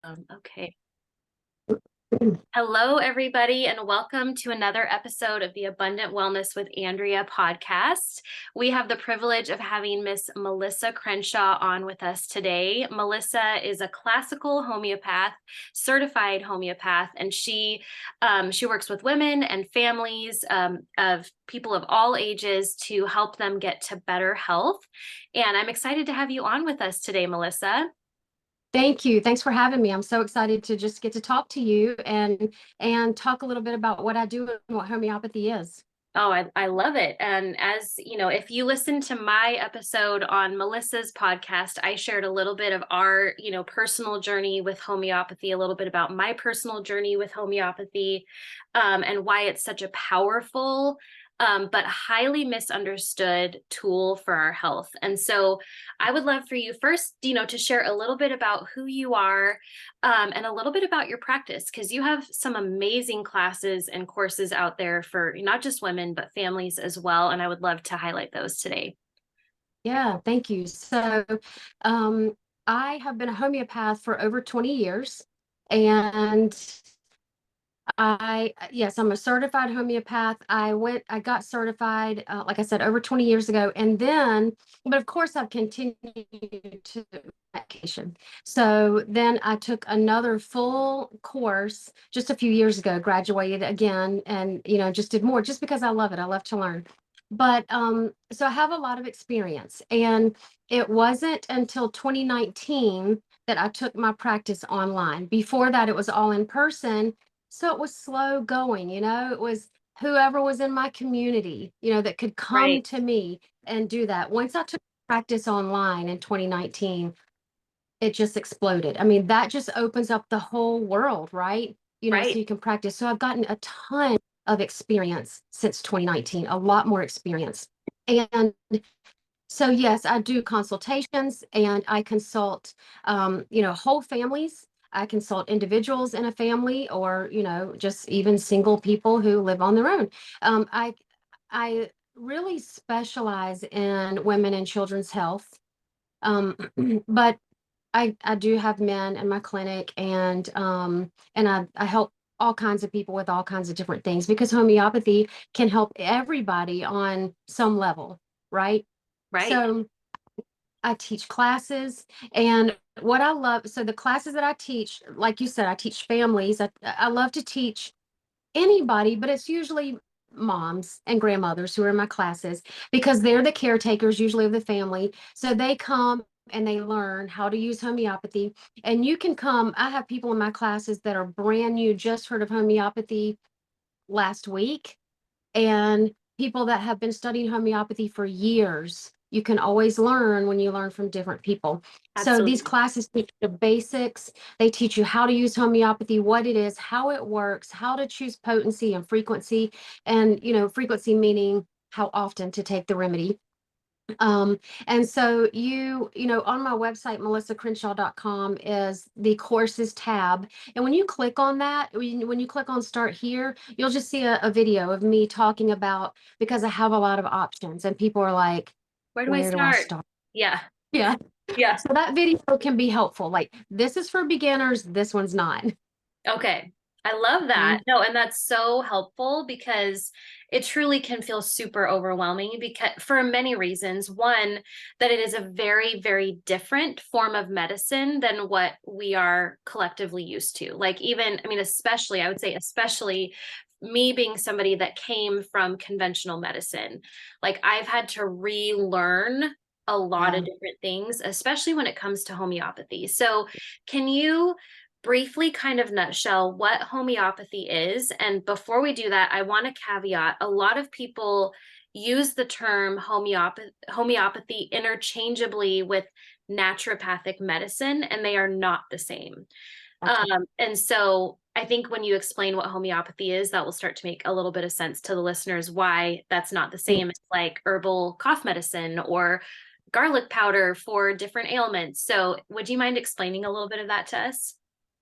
Okay. Hello, everybody, and welcome to another episode of the Abundant Wellness with Andrea podcast. We have the privilege of having Miss Melissa Crenshaw on with us today. Melissa is a classical homeopath, certified homeopath, and she works with women and families of people of all ages to help them get to better health. And I'm excited to have you on with us today, Melissa. Thank you. Thanks for having me. I'm so excited to just get to talk to you and talk a little bit about what I do and what homeopathy is. Oh, I love it. And as you know, if you listen to my episode on Melissa's podcast, I shared a little bit of our, personal journey with homeopathy, a little bit about my personal journey with homeopathy, and why it's such a powerful, but highly misunderstood tool for our health. And so I would love for you first, to share a little bit about who you are, and a little bit about your practice, because you have some amazing classes and courses out there for not just women, but families as well. And I would love to highlight those today. Yeah, thank you. So, um, I have been a homeopath for over 20 years, and yes, I'm a certified homeopath. I got certified, like I said, over 20 years ago. But of course, I've continued to medication. So then I took another full course just a few years ago, graduated again, and, just did more just because I love it. I love to learn. So I have a lot of experience. And it wasn't until 2019 that I took my practice online. Before that, it was all in person, so it was slow going, it was whoever was in my community, that could come Right. to me and do that. Once I took practice online in 2019, it just exploded. I mean, that just opens up the whole world, right? So Right. you can practice. So I've gotten a ton of experience since 2019, a lot more experience. And so yes, I do consultations and I consult, whole families. I consult individuals in a family, or just even single people who live on their own. I really specialize in women and children's health, um, but I do have men in my clinic, and I help all kinds of people with all kinds of different things, because homeopathy can help everybody on some level, right? Right. So I teach classes, and what I love, so the classes that I teach, like you said, I teach families. I love to teach anybody, but it's usually moms and grandmothers who are in my classes, because they're the caretakers usually of the family. So they come and they learn how to use homeopathy. And you can come, I have people in my classes that are brand new, just heard of homeopathy last week, and people that have been studying homeopathy for years. You can always learn when you learn from different people. So these Absolutely. classes teach the basics. They teach you how to use homeopathy, what it is, how it works, how to choose potency and frequency. And, frequency meaning how often to take the remedy. Um, and so on my website, melissacrenshaw.com, is the courses tab. And when you click on that, when you click on start here, you'll just see a video of me talking about, because I have a lot of options and people are like, Where do I where do I start? start? Yeah. Yeah. Yeah. So that video can be helpful. Like, this is for beginners, this one's not. Okay. I love that. Mhm. No, and that's so helpful because it truly can feel super overwhelming because for many reasons. One, that it is a very, very different form of medicine than what we are collectively used to. Like even, I mean, especially, I would say, especially me being somebody that came from conventional medicine, like I've had to relearn a lot of Yeah. different things, especially when it comes to homeopathy. So, can you briefly kind of nutshell what homeopathy is? And before we do that, I want to caveat a lot of people use the term homeopathy interchangeably with naturopathic medicine, and they are not the same. Gotcha. And so I think when you explain what homeopathy is, that will start to make a little bit of sense to the listeners why that's not the Yeah. same as like herbal cough medicine or garlic powder for different ailments. So would you mind explaining a little bit of that to us?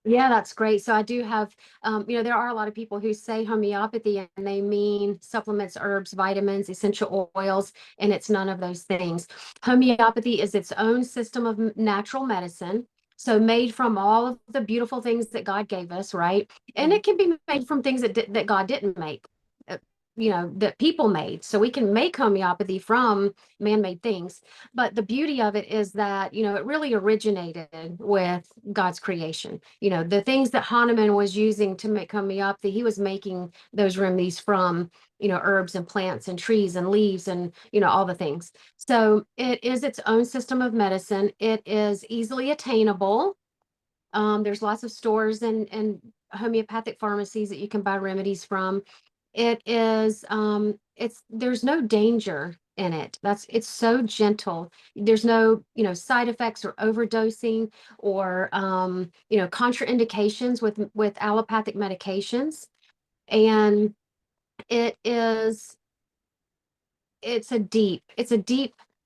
Yeah, that's great. So I do have, there are a lot of people who say homeopathy and they mean supplements, herbs, vitamins, essential oils, and it's none of those things. Homeopathy is its own system of natural medicine. So made from all of the beautiful things that God gave us, right? And Mhm. it can be made from things that God didn't make, uh, that people made. So we can make homeopathy from man-made things. But the beauty of it is that, it really originated with God's creation. The things that Hahnemann was using to make homeopathy, he was making those remedies from, herbs and plants and trees and leaves and, all the things. So it is its own system of medicine. It is easily attainable. There's lots of stores and homeopathic pharmacies that you can buy remedies from. There's no danger in it. It's so gentle. There's no, side effects or overdosing or, contraindications with allopathic medications. And it is it's a deep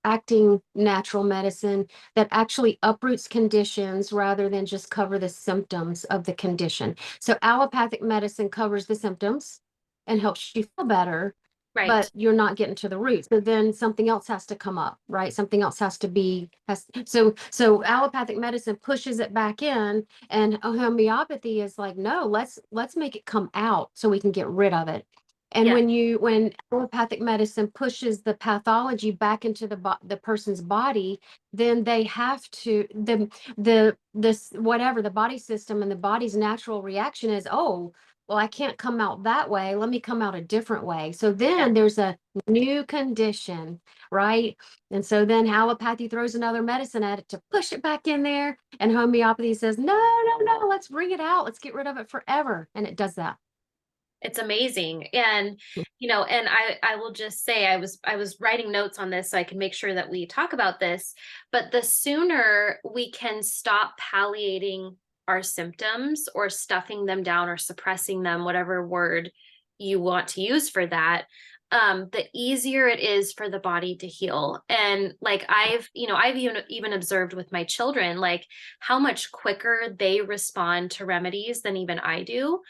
acting natural medicine that actually uproots conditions rather than just cover the symptoms of the condition. So allopathic medicine covers the symptoms and helps you feel better, Right. but you're not getting to the root. So then something else has to come up, right? Something else has to be has so allopathic medicine pushes it back in, and homeopathy is like, no, let's make it come out so we can get rid of it. And Yeah. when allopathic medicine pushes the pathology back into the person's body, then they have to this whatever the body system and the body's natural reaction is, oh, well, I can't come out that way. Let me come out a different way. So Yeah. then there's a new condition, right? And so then allopathy throws another medicine at it to push it back in there. And homeopathy says, no, no, no, let's bring it out. Let's get rid of it forever. And it does that. It's amazing. And, and I will just say I was writing notes on this so I can make sure that we talk about this, but the sooner we can stop palliating our symptoms or stuffing them down or suppressing them, whatever word you want to use for that, the easier it is for the body to heal. And like I've even observed with my children, like how much quicker they respond to remedies than even I do,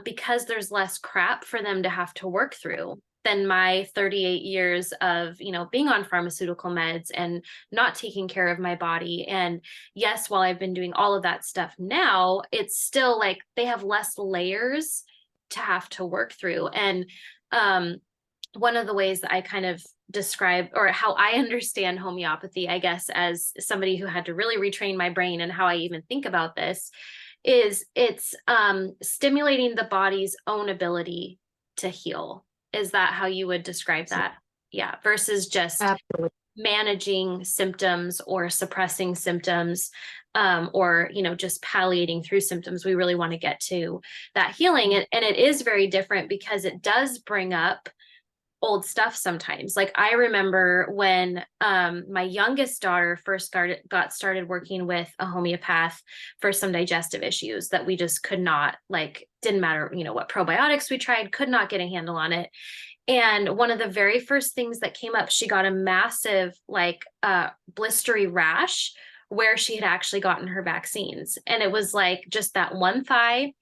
because there's less crap for them to have to work through than my 38 years of, being on pharmaceutical meds and not taking care of my body. And yes, while I've been doing all of that stuff now, it's still like they have less layers to have to work through. And um, one of the ways that I kind of describe, or how I understand homeopathy, I guess, as somebody who had to really retrain my brain and how I even think about this, is it's stimulating the body's own ability to heal. Is that how you would describe that? Yeah, versus just Absolutely. managing symptoms or suppressing symptoms, or just palliating through symptoms. We really want to get to that healing, and it is very different because it does bring up old stuff sometimes. Like I remember when my youngest daughter first got started working with a homeopath for some digestive issues that we just could not, like, didn't matter, what probiotics we tried, could not get a handle on it. And one of the very first things that came up, she got a massive, like, blistery rash where she had actually gotten her vaccines. And it was like just that one thigh,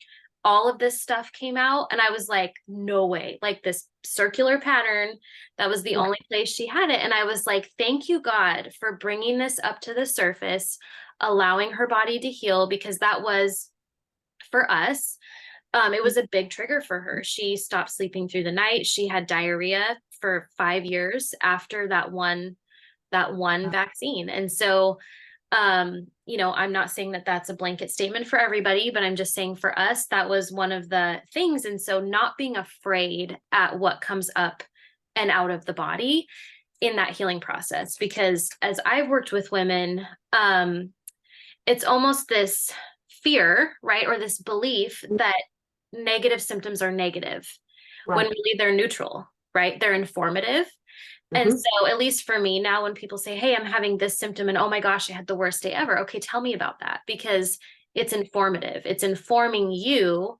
all of this stuff came out. And I was like, no way, like this circular pattern, that was the Right. only place she had it. And I was like, thank you, God, for bringing this up to the surface, allowing her body to heal, because that was, for us, it was a big trigger for her. She stopped sleeping through the night. She had diarrhea for 5 years after that one vaccine. And so, I'm not saying that that's a blanket statement for everybody, but I'm just saying for us, that was one of the things. And so not being afraid at what comes up and out of the body in that healing process, because as I've worked with women, it's almost this fear, right? Or this belief that negative symptoms are negative when Right. really they're neutral, right? They're informative. And Hmm. so, at least for me now, when people say, hey, I'm having this symptom and oh my gosh, I had the worst day ever. Okay, tell me about that, because it's informative. It's informing you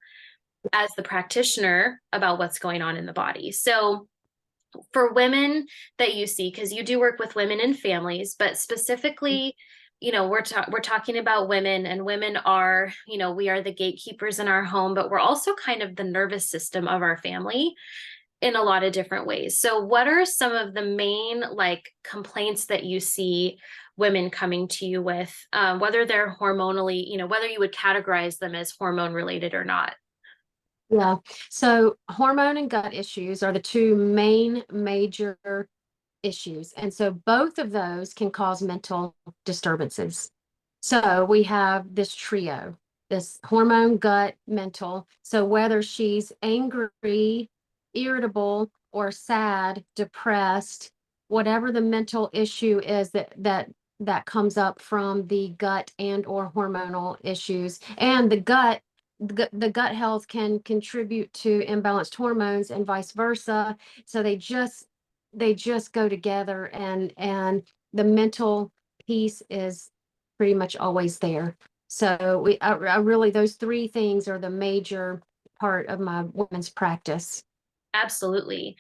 as the practitioner about what's going on in the body. So, for women that you see, because you do work with women and families, but specifically, we're talking about women, and women are, we are the gatekeepers in our home, but we're also kind of the nervous system of our family. in a lot of different ways. So what are some of the main like complaints that you see women coming to you with, whether they're hormonally, whether you would categorize them as hormone related or not? Yeah. So hormone and gut issues are the two main major issues. And so both of those can cause mental disturbances. So we have this trio, this hormone, gut, mental. So whether she's angry, irritable, or sad, depressed, whatever the mental issue is that comes up from the gut and or hormonal issues. And the gut health can contribute to imbalanced hormones and vice versa. So they just go together, and the mental piece is pretty much always there. So I really, those three things are the major part of my women's practice. Absolutely.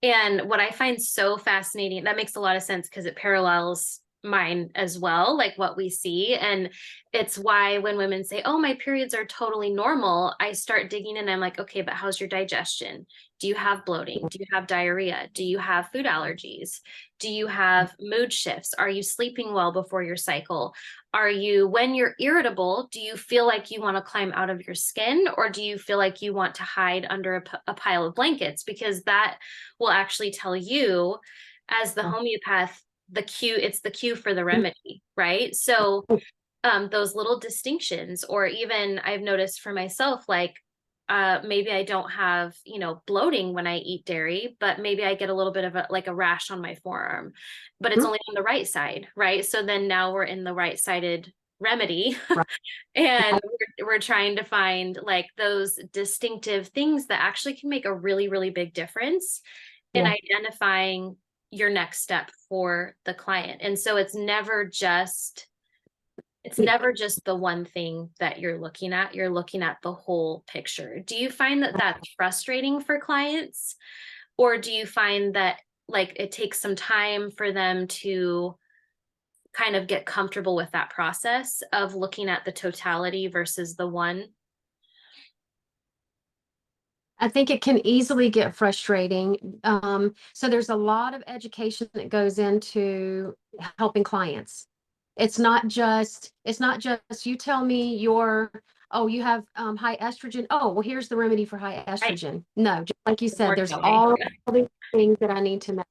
And what I find so fascinating, that makes a lot of sense because it parallels mine as well, like what we see. And it's why when women say, oh, my periods are totally normal, I start digging in. I'm like, okay, but how's your digestion? Do you have bloating? Do you have diarrhea? Do you have food allergies? Do you have mood shifts? Are you sleeping well before your cycle? When you're irritable, do you feel like you want to climb out of your skin, or do you feel like you want to hide under a pile of blankets? Because that will actually tell you, as the homeopath, it's the cue for the remedy, right? So those little distinctions, or even I've noticed for myself, like maybe I don't have, bloating when I eat dairy, but maybe I get a little bit of a rash on my forearm, but it's Mhm. only on the right side, right? So then now we're in the right-sided remedy. Right. And we're trying to find like those distinctive things that actually can make a really, really big difference in Yeah. identifying your next step for the client. And so it's never just the one thing that you're looking at the whole picture. Do you find that that's frustrating for clients, or do you find that like it takes some time for them to kind of get comfortable with that process of looking at the totality versus the one? I think it can easily get frustrating. So there's a lot of education that goes into helping clients. It's not just you tell me you have high estrogen. Oh, well, here's the remedy for high Right. estrogen. No, just like you It's said, more there's knowing. all these things that I need to know.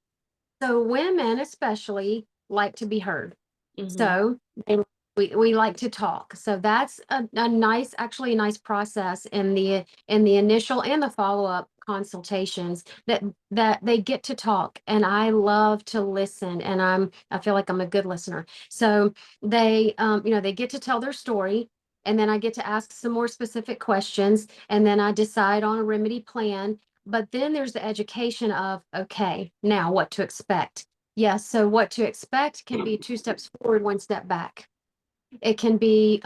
So women especially like to be heard. Hmm. So they, we like to talk. So that's actually a nice process in the initial and the follow-up consultations, that they get to talk, and I love to listen, and I feel like I'm a good listener. So they get to tell their story, and then I get to ask some more specific questions, and then I decide on a remedy plan. But then there's the education of, okay, now what to expect. Yes, so what to expect can be two steps forward, one step back. It can be,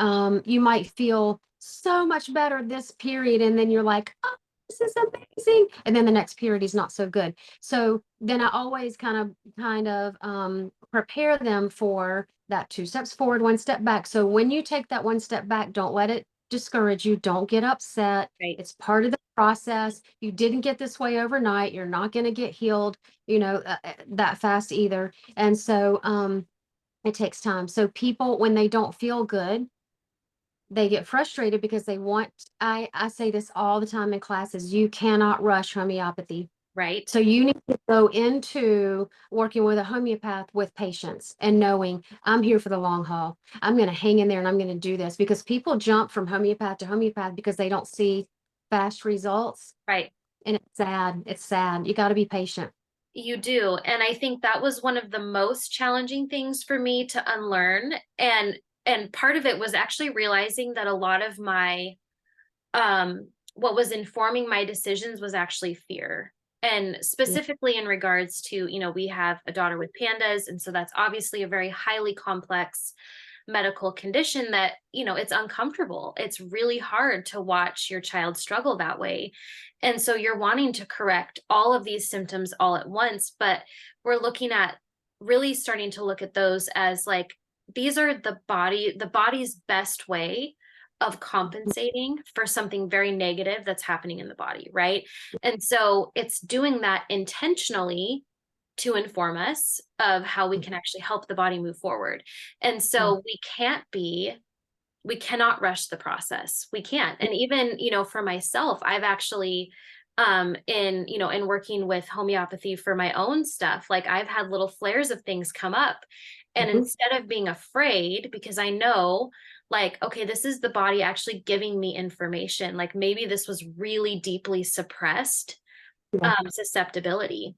you might feel so much better this period, and then you're like, oh, this is amazing. And then the next period is not so good. So then I always kind of prepare them for that two steps forward, one step back. So when you take that one step back, don't let it discourage you. Don't get upset. Right. It's part of the process. You didn't get this way overnight. You're not going to get healed, that fast either. And so, it takes time. So people, when they don't feel good, they get frustrated because I say this all the time in classes, you cannot rush homeopathy. Right. So you need to go into working with a homeopath with patience and knowing I'm here for the long haul. I'm going to hang in there and I'm going to do this, because people jump from homeopath to homeopath because they don't see fast results. Right. And it's sad. It's sad. You got to be patient. You do. And I think that was one of the most challenging things for me to unlearn. And part of it was actually realizing that a lot of my what was informing my decisions was actually fear. And Yeah. specifically in regards to, we have a daughter with pandas. And so that's obviously a very highly complex medical condition that, it's uncomfortable. It's really hard to watch your child struggle that way. And so you're wanting to correct all of these symptoms all at once, but we're looking at really starting to look at those as like, these are the body's best way of compensating for something very negative that's happening in the body, right? And so it's doing that intentionally to inform us of how we can actually help the body move forward. And Yeah. so we cannot rush the process. We can't. And even, for myself, I've actually in working with homeopathy for my own stuff, like I've had little flares of things come up. And Mhm. instead of being afraid, because I know, like, okay, this is the body actually giving me information. Like maybe this was really deeply suppressed Yeah. susceptibility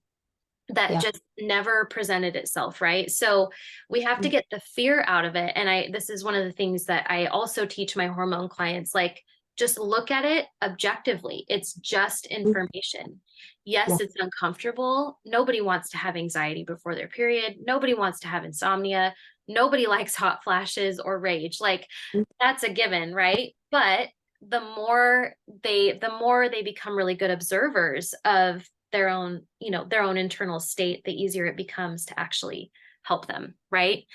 that Yeah. just never presented itself, right? So we have to Mm. get the fear out of it. And this is one of the things that I also teach my hormone clients, like, just look at it objectively. It's just Mm. information. Yes, Yeah. it's uncomfortable. Nobody wants to have anxiety before their period. Nobody wants to have insomnia. Nobody likes hot flashes or rage. Like Mm. that's a given, right? But the more they become really good observers of their own internal state, the easier it becomes to actually help them, right?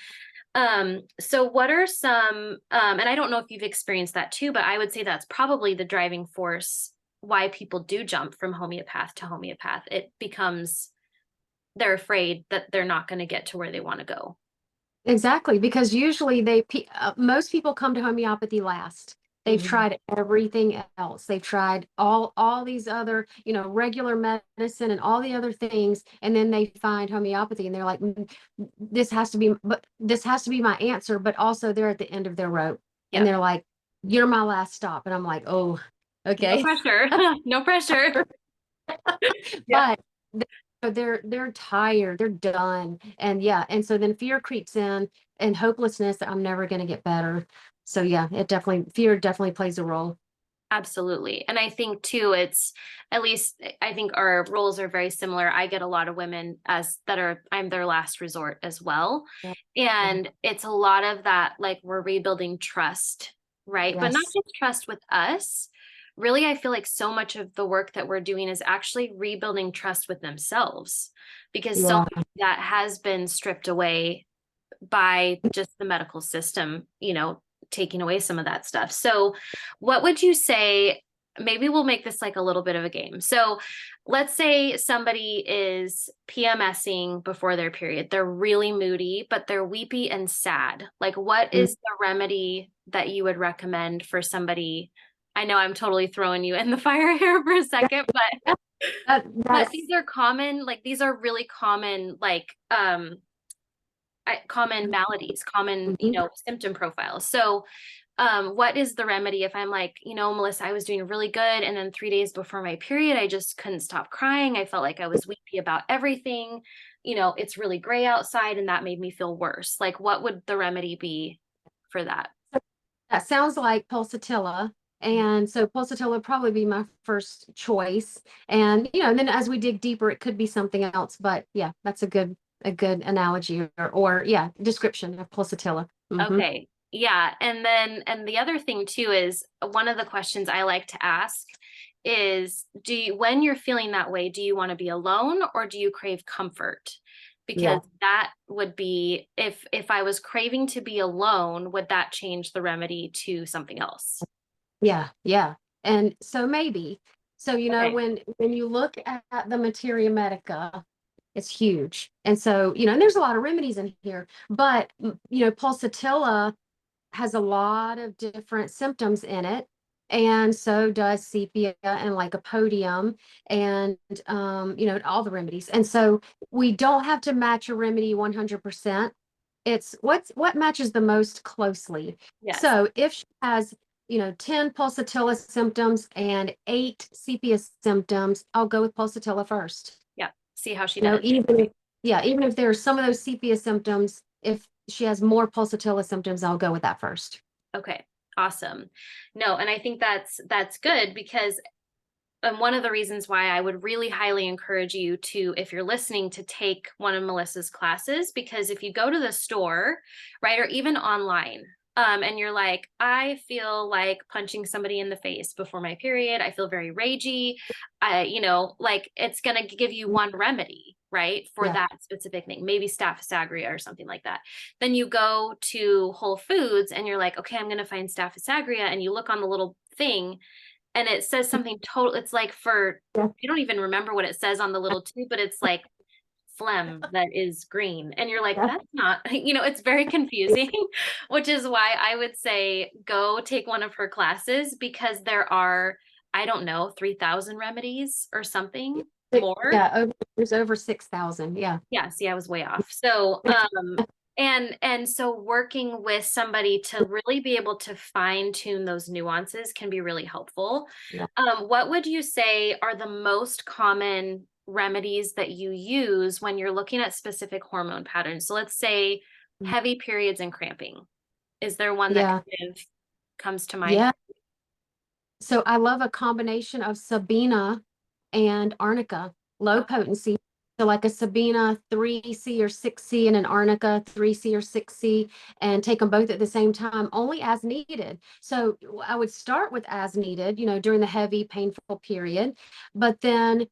So what are some and I don't know if you've experienced that too, but I would say that's probably the driving force why people do jump from homeopath to homeopath. It becomes they're afraid that they're not going to get to where they want to go. Exactly, because usually most people come to homeopathy last. They've Mhm. tried everything else. They've tried all these other, regular medicine and all the other things, and then they find homeopathy and they're like, this has to be my answer, but also they're at the end of their rope and Yep. they're like, you're my last stop. And I'm like, oh, No okay. pressure. No pressure. Yeah. But they're tired, they're done. And yeah, and so then fear creeps in and hopelessness that I'm never going to get better. So yeah, fear definitely plays a role. Absolutely. And I think too, it's at least I think our roles are very similar. I get a lot of women I'm their last resort as well. Yeah. Yeah. And it's a lot of that, like we're rebuilding trust, right? But not Yes. just trust with us. Really, I feel like so much of the work that we're doing is actually rebuilding trust with themselves because so Yeah. much of that has been stripped away by just the medical system, taking away some of that stuff. So, what would you say? Maybe we'll make this like a little bit of a game. So, let's say somebody is PMSing before their period. They're really moody, but they're weepy and sad. Like, what Mm. is the remedy that you would recommend for somebody? I know I'm totally throwing you in the fire here for a second, but That's these are common, like these are really common, like common maladies, common, mhm. symptom profiles. So, what is the remedy if I'm like, Melissa, I was doing really good. And then 3 days before my period, I just couldn't stop crying. I felt like I was weepy about everything. It's really gray outside and that made me feel worse. Like, what would the remedy be for that? That sounds like pulsatilla. And so pulsatilla would probably be my first choice. And and then as we dig deeper, it could be something else. But yeah, that's a good analogy or yeah, description of pulsatilla. Hmm. Okay. Yeah. And the other thing too is one of the questions I like to ask is when you're feeling that way, do you want to be alone or do you crave comfort? Because Yeah. that would be if I was craving to be alone, would that change the remedy to something else? Yeah. Yeah. And so maybe. So Okay. when you look at the materia medica, it's huge. And so, and there's a lot of remedies in here, but pulsatilla has a lot of different symptoms in it. And so does sepia and lycopodium and all the remedies. And so we don't have to match a remedy 100%. It's what matches the most closely. Yes. So if she has 10 pulsatilla symptoms and 8 sepia symptoms, I'll go with pulsatilla first. Yeah. See how she You know, does. even if there are some of those sepia symptoms, if she has more pulsatilla symptoms, I'll go with that first. Okay. Awesome. No, and I think that's good because and one of the reasons why I would really highly encourage you to, if you're listening, to take one of Melissa's classes, because if you go to the store, right, or even online, and you're like, I feel like punching somebody in the face before my period, I feel very ragey, like it's gonna give you one remedy. right? For Yeah. that specific thing, maybe staph aureus or something like that. Then you go to Whole Foods and you're like, okay, I'm going to find staph aureus. And you look on the little thing and it says something total. It's like for, Yeah. I don't even remember what it says on the little tube, but it's like phlegm that is green. And you're like, Yeah. that's not, it's very confusing, which is why I would say go take one of her classes because there are, I don't know, 3,000 remedies or something more. Yeah, there's over 6,000. Yeah. Yeah, see, I was way off. So, and so working with somebody to really be able to fine tune those nuances can be really helpful. Yeah. What would you say are the most common remedies that you use when you're looking at specific hormone patterns? So let's say heavy periods and cramping. Is there one that Yeah. kind of comes to mind? Yeah. So I love a combination of Sabina and arnica, low Okay. potency. So like a Sabina 3C or 6C and an arnica 3C or 6C, and take them both at the same time, only as needed. So I would start with as needed, during the heavy, painful period. But then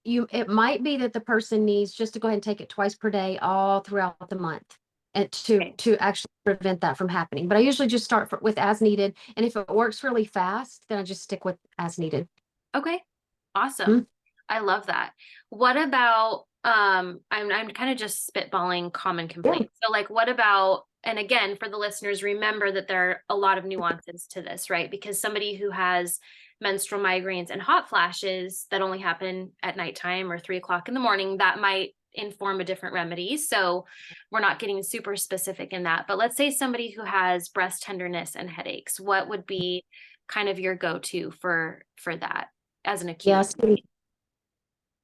it might be that the person needs just to go ahead and take it twice per day all throughout the month, and Okay. to actually prevent that from happening. But I usually just start with as needed, and if it works really fast, then I just stick with as needed. Okay. Awesome. Mhm. I love that. What about I'm kind of just spitballing common Yeah. complaints. So like what about, and again for the listeners, remember that there are a lot of nuances to this, right? Because somebody who has menstrual migraines and hot flashes that only happen at nighttime or 3 o'clock in the morning, that might inform a different remedy. So we're not getting super specific in that. But let's say somebody who has breast tenderness and headaches, what would be kind of your go-to for that as an acute Yes. remedy?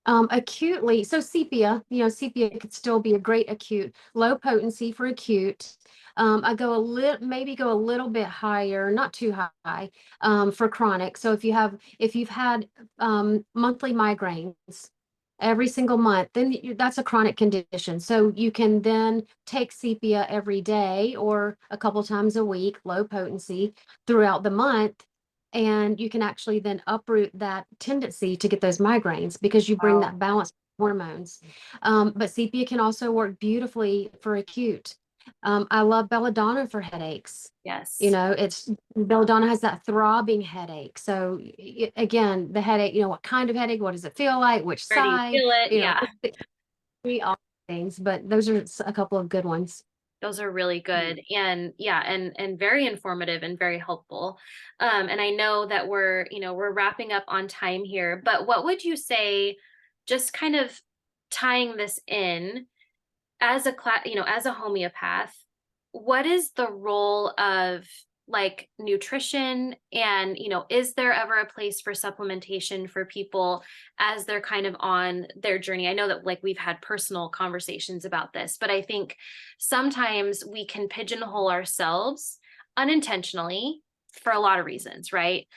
Acutely, so sepia, sepia could still be a great acute, low potency for acute. I go maybe go a little bit higher, not too high, for chronic. So if you've had monthly migraines every single month, then that's a chronic condition. So you can then take sepia every day or a couple times a week, low potency throughout the month, and you can actually then uproot that tendency to get those migraines because you bring Wow. that balance hormones. But sepia can also work beautifully for acute. I love belladonna for headaches. Yes. It's belladonna has that throbbing headache. So again, the headache, what kind of headache, what does it feel like, which Where do you side, feel it? Yeah. all things, but those are a couple of good ones. Those are really Mm. good. And yeah, and very informative and very helpful. And I know that we're wrapping up on time here, but what would you say, just kind of tying this in, as a as a homeopath, what is the role of like nutrition, and is there ever a place for supplementation for people as they're kind of on their journey? I know that like we've had personal conversations about this, but I think sometimes we can pigeonhole ourselves unintentionally for a lot of reasons, right?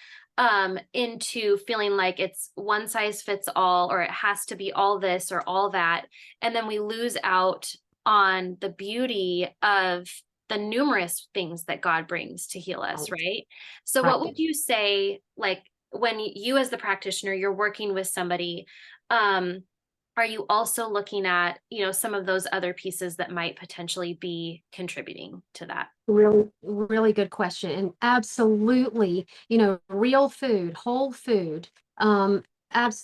Into feeling like it's one size fits all, or it has to be all this or all that, and then we lose out on the beauty of the numerous things that God brings to heal us, Right. right? So what Right. would you say, like when you as the practitioner, you're working with somebody, um, are you also looking at, some of those other pieces that might potentially be contributing to that? Really, really good question. And absolutely, real food, whole food,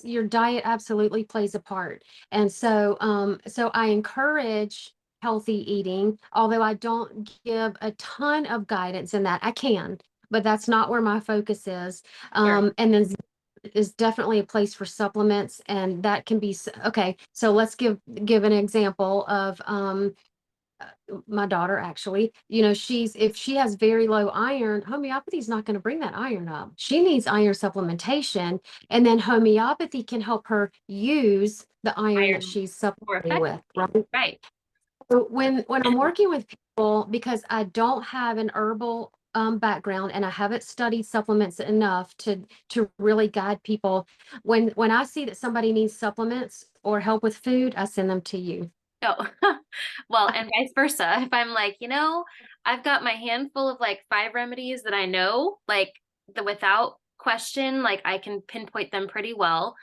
your diet absolutely plays a part. And so I encourage healthy eating, although I don't give a ton of guidance in that. I can, but that's not where my focus is. Sure. And then is definitely a place for supplements, and that can be okay. So let's give an example of my daughter actually, if she has very low iron, homeopathy is not going to bring that iron up. She needs iron supplementation, and then homeopathy can help her use the iron that Iron she's more supplementing with, effectively. right? Right. So when I'm working with people, because I don't have an herbal background and I haven't studied supplements enough to really guide people, when I see that somebody needs supplements or help with food, I send them to you. Oh, well, and vice versa. If I'm like, I've got my handful of like 5 remedies that I know, like the without question, like I can pinpoint them pretty well.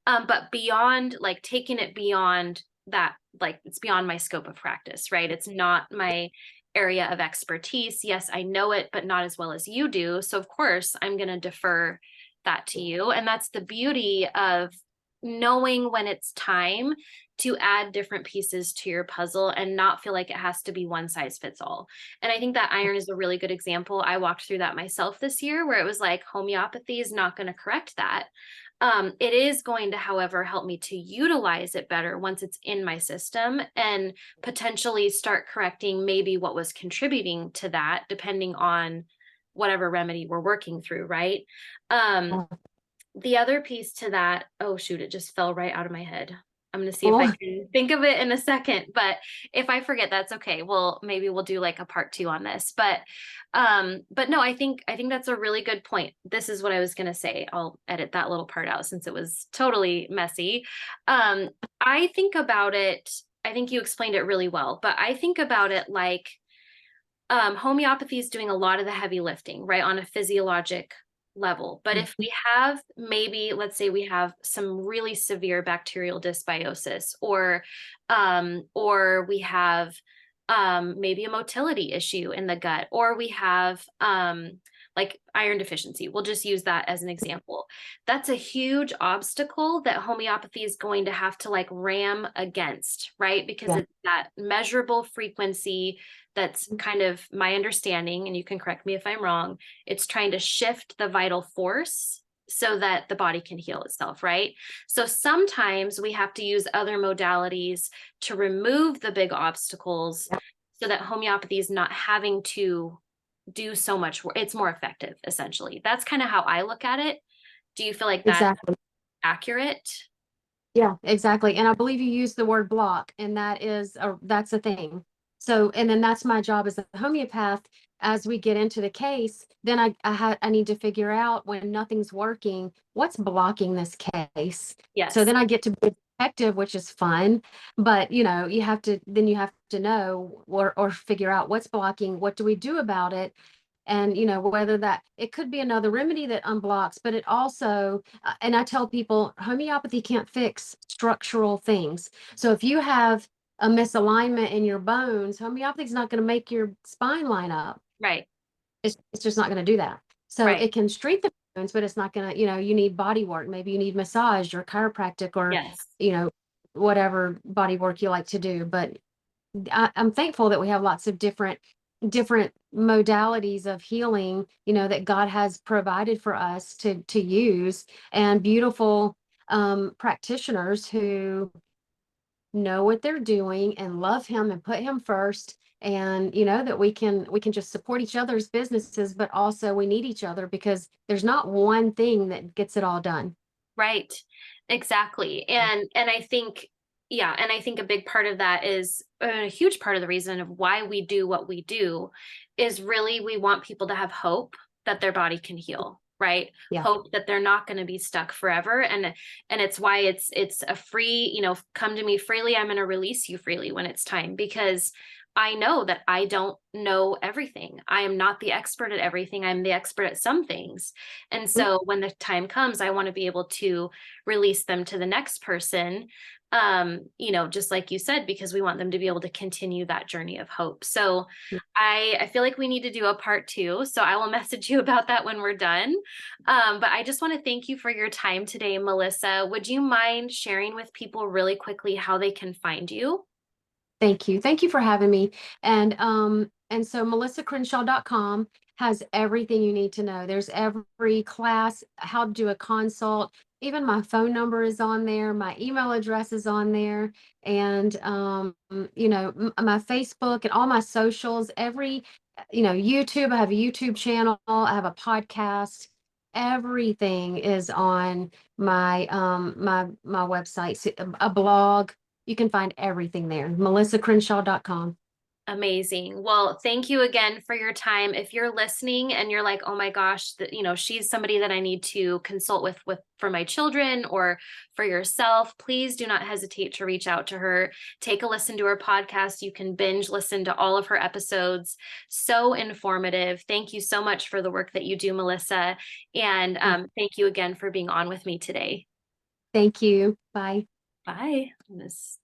But beyond like taking it beyond that, like, it's beyond my scope of practice, right? It's not my area of expertise. Yes, I know it, but not as well as you do. So of course, I'm going to defer that to you. And that's the beauty of knowing when it's time to add different pieces to your puzzle and not feel like it has to be one size fits all. And I think that iron is a really good example. I walked through that myself this year, where it was like homeopathy is not going to correct that. It is going to, however, help me to utilize it better once it's in my system, and potentially start correcting maybe what was contributing to that, depending on whatever remedy we're working through, right? Um, the other piece to that, oh shoot, it just fell right out of my head. I'm going to see if I Oh, can think of it in a second, but if I forget, that's okay. Well, maybe we'll do like a part 2 on this, but no, I think that's a really good point. This is what I was going to say. I'll edit that little part out since it was totally messy. Um, I think about it, I think you explained it really well, but I think about it like, homeopathy is doing a lot of the heavy lifting, right, on a physiologic level. But if we have, maybe, let's say we have some really severe bacterial dysbiosis, or we have maybe a motility issue in the gut, or we have like iron deficiency. We'll just use that as an example. That's a huge obstacle that homeopathy is going to have to like ram against, right? Because yeah, it's that measurable frequency. That's kind of my understanding, and you can correct me if I'm wrong. It's trying to shift the vital force so that the body can heal itself, right? So sometimes we have to use other modalities to remove the big obstacles so that homeopathy is not having to do so much work. It's more effective, essentially. That's kind of how I look at it. Do you feel like that's exactly. accurate? Yeah, exactly. And I believe you used the word block, and that's a thing. So, and then that's my job as a homeopath. As we get into the case, then I need to figure out, when nothing's working, what's blocking this case. So Yes, then I get to be effective, which is fun. But you have to know, or figure out what's blocking, what do we do about it? And whether that, it could be another remedy that unblocks, but it also, and I tell people, homeopathy can't fix structural things. So if you have a misalignment in your bones, homeopathy is not going to make your spine line up. right, It's just not going to do that. So right. it can strengthen bones, but it's not going to, you need body work. Maybe you need massage or chiropractic, or Yes. you know whatever body work you like to do. But I'm thankful that we have lots of different modalities of healing, that God has provided for us to use, and beautiful practitioners who know what they're doing and love him and put him first. And that we can just support each other's businesses, but also we need each other, because there's not one thing that gets it all done. Right. Exactly. And I think, yeah, and I think a big part of that is a huge part of the reason of why we do what we do is really we want people to have hope that their body can heal, right? Yeah. Hope that they're not going to be stuck forever. And it's why it's a free, come to me freely, I'm going to release you freely when it's time, because I know that I don't know everything. I am not the expert at everything. I'm the expert at some things. And Mm, so when the time comes, I want to be able to release them to the next person, just like you said, because we want them to be able to continue that journey of hope. So mm. I feel like we need to do a part 2. So I will message you about that when we're done. But I just want to thank you for your time today, Melissa. Would you mind sharing with people really quickly how they can find you? Thank you. Thank you for having me. And so melissacrenshaw.com has everything you need to know. There's every class, how to do a consult. Even my phone number is on there. My email address is on there. And my Facebook and all my socials, YouTube. I have a YouTube channel. I have a podcast. Everything is on my website, a blog. You can find everything there. melissacrenshaw.com. Amazing. Well, thank you again for your time. If you're listening and you're like, oh my gosh, she's somebody that I need to consult with for my children or for yourself, please do not hesitate to reach out to her. Take a listen to her podcast. You can binge listen to all of her episodes. So informative. Thank you so much for the work that you do, Melissa. And thank you again for being on with me today. Thank you. Bye. Bye.